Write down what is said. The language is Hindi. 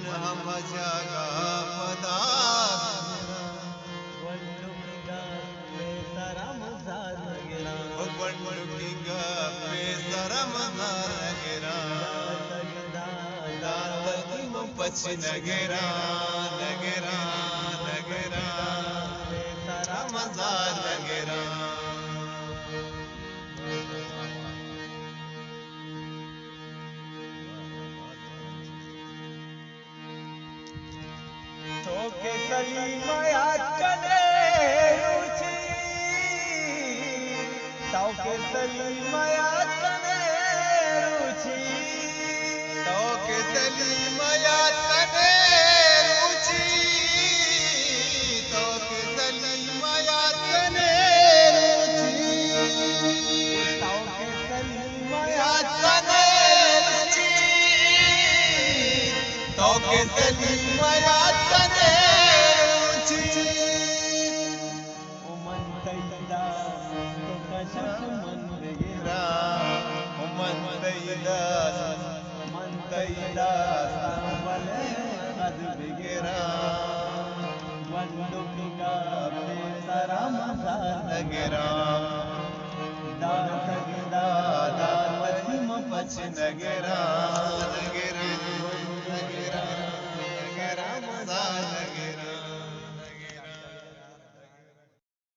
हम जागा पदा बंडुकी गा बेसरम नगरा दातकी पछ नगरा नगरा नगरा बेसरम नगरा तो के सलीम याद कने रुचि तो के सलीम याद कने रुचि तो के सलीम याद कने रुचि तो के सलीम याद कने रुचि तो के सलीम याद कने रुचि तो के सलीम याद नगरा